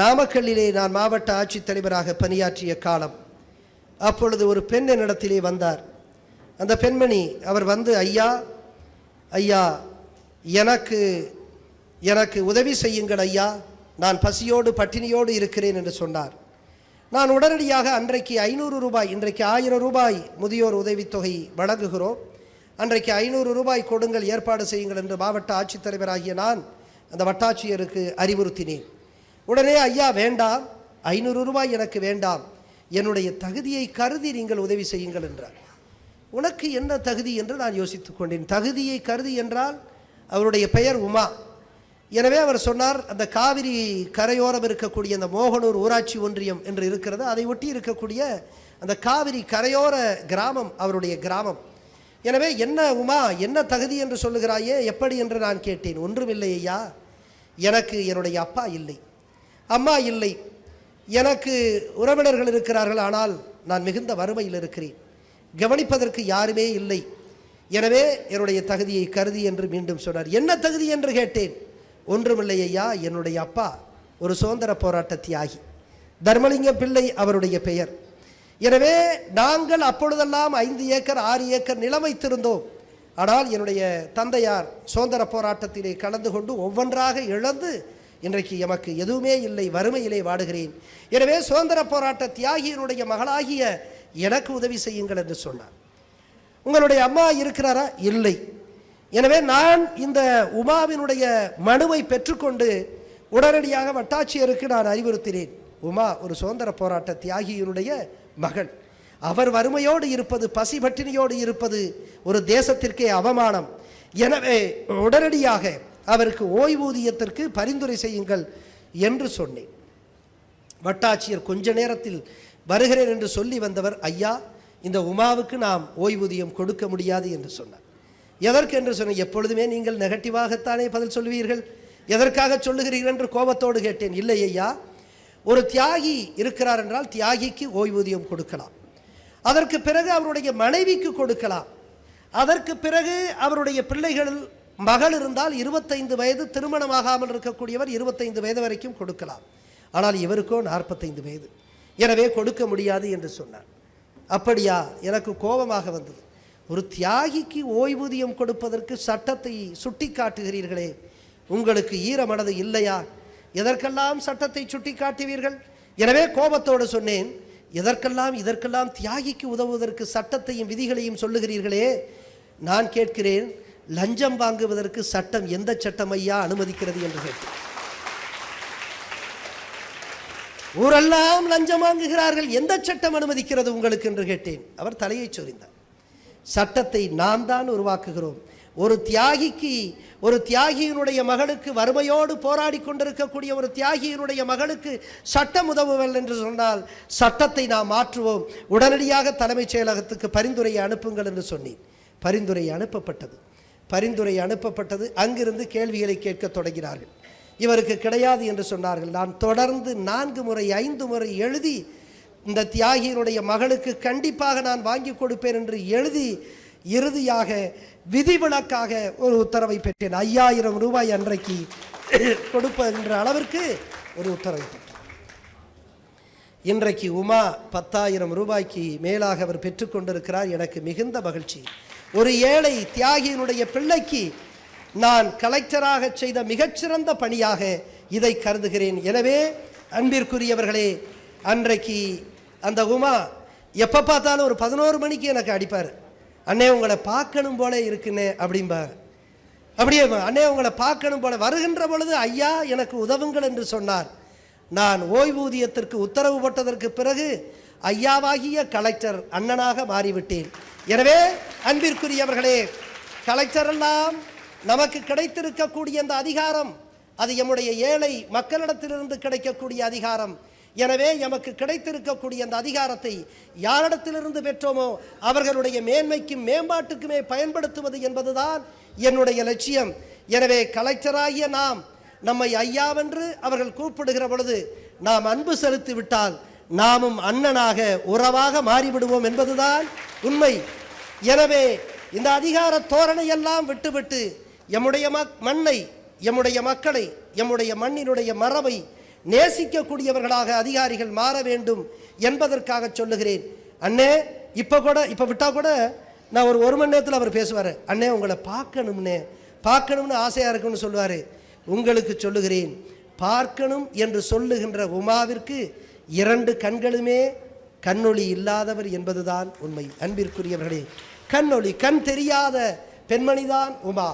நாமக்கல்லிலே நான் மாவட்ட ஆட்சித்தலைவராக பணியாற்றிய காலம். அப்பொழுது ஒரு பெண் என்னிடத்திலே வந்தார். அந்த பெண்மணி அவர் வந்து, ஐயா ஐயா எனக்கு உதவி செய்யுங்கள் ஐயா, நான் பசியோடு பட்டினியோடு இருக்கிறேன் என்று சொன்னார். நான் உடனடியாக அன்றைக்கு 500 ரூபாய், இன்றைக்கு 1000 ரூபாய் முதியோர் உதவித்தொகை வழங்குகிறோம், அன்றைக்கு 500 ரூபாய் கொடுங்கள், ஏற்பாடு செய்யுங்கள் என்று மாவட்ட ஆட்சித்தலைவராகிய நான் அந்த வட்டாட்சியருக்கு அறிவுறுத்தினேன். உடனே ஐயா வேண்டாம், 500 ரூபாய் எனக்கு வேண்டாம், என்னுடைய தகுதியை கருதி நீங்கள் உதவி செய்யுங்கள் என்றார். உனக்கு என்ன தகுதி என்று நான் யோசித்துக் கொண்டேன். தகுதியை கருதி என்றால் அவருடைய பெயர் உமா. எனவே அவர் சொன்னார், அந்த காவிரி கரையோரம் இருக்கக்கூடிய அந்த மோகனூர் ஊராட்சி ஒன்றியம் என்று இருக்கிறது, அதை ஒட்டி இருக்கக்கூடிய அந்த காவிரி கரையோர கிராமம் அவருடைய கிராமம். எனவே என்ன உமா, என்ன தகுதி என்று சொல்லுகிறாயே, எப்படி என்று நான் கேட்டேன். ஒன்றுமில்லை ஐயா, எனக்கு என்னுடைய அப்பா இல்லை, அம்மா இல்லை, எனக்கு உறவினர்கள் இருக்கிறார்கள், ஆனால் நான் மிகுந்த வறுமையில் இருக்கிறேன், கவனிப்பதற்கு யாருமே இல்லை, எனவே என்னுடைய தகுதியை கருதி என்று மீண்டும் சொன்னார். என்ன தகுதி என்று கேட்டேன். ஒன்றுமில்லை ஐயா, என்னுடைய அப்பா ஒரு சுதந்திர போராட்ட தியாகி, தர்மலிங்கம் பிள்ளை அவருடைய பெயர். எனவே நாங்கள் அப்பொழுதெல்லாம் 5 ஏக்கர் 6 ஏக்கர் நிலம் வைத்திருந்தோம். ஆனால் என்னுடைய தந்தையார் சுதந்திர போராட்டத்திலே கலந்து கொண்டு ஒவ்வொன்றாக இழந்து இன்றைக்கு எமக்கு எதுவுமே இல்லை, வறுமையிலே வாடுகிறேன். எனவே சுதந்திர போராட்ட தியாகியினுடைய மகளாகிய எனக்கு உதவி செய்யுங்கள் என்று சொன்னார். உங்களுடைய அம்மா இருக்கிறாரா? இல்லை. எனவே நான் இந்த உமாவினுடைய மனுவை பெற்றுக்கொண்டு உடனடியாக வட்டாட்சியருக்கு நான் அறிவுறுத்தினேன். உமா ஒரு சுதந்திர போராட்ட தியாகியினுடைய மகள், அவர் வறுமையோடு இருப்பது, பசி பட்டினியோடு இருப்பது ஒரு தேசத்திற்கே அவமானம். எனவே உடனடியாக அவருக்கு ஓய்வூதியத்திற்கு பரிந்துரை செய்யுங்கள் என்று சொன்னேன். வட்டாட்சியர் கொஞ்ச நேரத்தில் வருகிறேன் என்று சொல்லி வந்தவர், ஐயா இந்த உமாவுக்கு நாம் ஓய்வூதியம் கொடுக்க முடியாது என்று சொன்னார். எதற்கு என்று சொன்ன, எப்பொழுதுமே நீங்கள் நெகட்டிவாகத்தானே பதில் சொல்வீர்கள், எதற்காக சொல்லுகிறீர்கள் என்று கோபத்தோடு கேட்டேன். இல்லை ஐயா, ஒரு தியாகி இருக்கிறார் என்றால் தியாகிக்கு ஓய்வூதியம் கொடுக்கலாம், அதற்கு பிறகு அவருடைய மனைவிக்கு கொடுக்கலாம், அதற்கு பிறகு அவருடைய பிள்ளைகள் மகள் இருந்தால் 25 வயது திருமணமாகாமல் இருக்கக்கூடியவர் 25 வயது வரைக்கும் கொடுக்கலாம். ஆனால் இவருக்கோ 45 வயது, எனவே கொடுக்க முடியாது என்று சொன்னார். அப்படியா? எனக்கு கோபமாக வந்தது. ஒரு தியாகிக்கு ஓய்வூதியம் கொடுப்பதற்கு சட்டத்தை சுட்டி காட்டுகிறீர்களே, உங்களுக்கு ஈர மனது இல்லையா? எதற்கெல்லாம் சட்டத்தை சுட்டி காட்டுவீர்கள்? எனவே கோபத்தோடு சொன்னேன், இதற்கெல்லாம் தியாகிக்கு உதவுவதற்கு சட்டத்தையும் விதிகளையும் சொல்லுகிறீர்களே, நான் கேட்கிறேன், லஞ்சம் வாங்குவதற்கு சட்டம் எந்த சட்டம் ஐயா அனுமதிக்கிறது என்று கேட்டேன். ஊரெல்லாம் லஞ்சம் வாங்குகிறார்கள், எந்த சட்டம் அனுமதிக்கிறது உங்களுக்கு என்று கேட்டேன். அவர் தலையை சொரிந்தார். சட்டத்தை நாம் தான் உருவாக்குகிறோம். ஒரு தியாகிக்கு, ஒரு தியாகியினுடைய மகளுக்கு, வறுமையோடு போராடி கொண்டிருக்கக்கூடிய ஒரு தியாகியினுடைய மகளுக்கு சட்டம் உதவுவல் என்று சொன்னால் சட்டத்தை நாம் மாற்றுவோம், உடனடியாக தலைமைச் செயலகத்துக்கு பரிந்துரையை அனுப்புங்கள் என்று சொன்னேன். பரிந்துரை அனுப்பப்பட்டது. அங்கிருந்து கேள்விகளை கேட்க தொடங்கினார்கள். இவருக்கு கிடையாது என்று சொன்னார்கள். நான் தொடர்ந்து 4 முறை 5 முறை எழுதி இந்த தியாகியினுடைய மகளுக்கு கண்டிப்பாக நான் வாங்கி கொடுப்பேன் என்று எழுதி இறுதியாக விதிவிலக்காக ஒரு உத்தரவை பெற்றேன். 5000 ரூபாய் அன்றைக்கு கொடுப்பென்ற அளவிற்கு ஒரு உத்தரவை பெற்றேன். இன்றைக்கு உமா 10,000 ரூபாய்க்கு மேலாக அவர் பெற்றுக்கொண்டிருக்கிறார். எனக்கு மிகுந்த மகிழ்ச்சி. ஒரு ஏழை தியாகியினுடைய பிள்ளைக்கு நான் கலெக்டராக செய்த மிகச்சிறந்த பணியாக இதை கருதுகிறேன். எனவே அன்பிற்குரியவர்களே, அன்றைக்கு அந்த உமா எப்போ பார்த்தாலும் ஒரு 11 மணிக்கு எனக்கு அடிப்பார். அண்ணே உங்களை பார்க்கணும் போல இருக்குண்ணே அப்படிம்பார். அப்படியே அண்ணே உங்களை பார்க்கணும் போல, வருகின்ற பொழுது ஐயா எனக்கு உதவுங்கள் என்று சொன்னார். நான் ஓய்வூதியத்திற்கு உத்தரவு போட்டதற்கு பிறகு ஐயாவாகிய கலெக்டர் அண்ணனாக மாறிவிட்டேன். எனவே அன்பிற்குரியவர்களே, கலெக்டர் எல்லாம் நமக்கு கிடைத்திருக்கக்கூடிய அந்த அதிகாரம், அது நம்முடைய ஏழை மக்களிடத்திலிருந்து கிடைக்கக்கூடிய அதிகாரம். எனவே எமக்கு கிடைத்திருக்கக்கூடிய அந்த அதிகாரத்தை யாரிடத்திலிருந்து பெற்றோமோ அவர்களுடைய மேன்மைக்கும் மேம்பாட்டுக்குமே பயன்படுத்துவது என்பதுதான் என்னுடைய லட்சியம். எனவே கலெக்டராகிய நாம் நம்மை ஐயாவென்று அவர்கள் கூப்பிடுகிற பொழுது நாம் அன்பு செலுத்தி விட்டால் நாமும் அண்ணனாக உறவாக மாறிவிடுவோம் என்பதுதான் உண்மை. எனவே இந்த அதிகார தோரணை எல்லாம் விட்டுவிட்டு எம்முடைய மண்ணை, எம்முடைய மக்களை, எம்முடைய மண்ணினுடைய மரபை நேசிக்கக்கூடியவர்களாக அதிகாரிகள் மாற வேண்டும் என்பதற்காக சொல்லுகிறேன். அண்ணே இப்போ விட்டால் கூட நான் ஒரு மணி நேரத்தில் அவர் பேசுவார். அண்ணே உங்களை பார்க்கணும்னு ஆசையாக இருக்குன்னு சொல்லுவார். உங்களுக்கு சொல்லுகிறேன், பார்க்கணும் என்று சொல்லுகின்ற உமாவிற்கு 2 கண்களுமே கண்ணொளி இல்லாதவர் என்பதுதான் உண்மை. அன்பிற்குரியவர்களே, கண் தெரியாத பெண்மணிதான் உமா.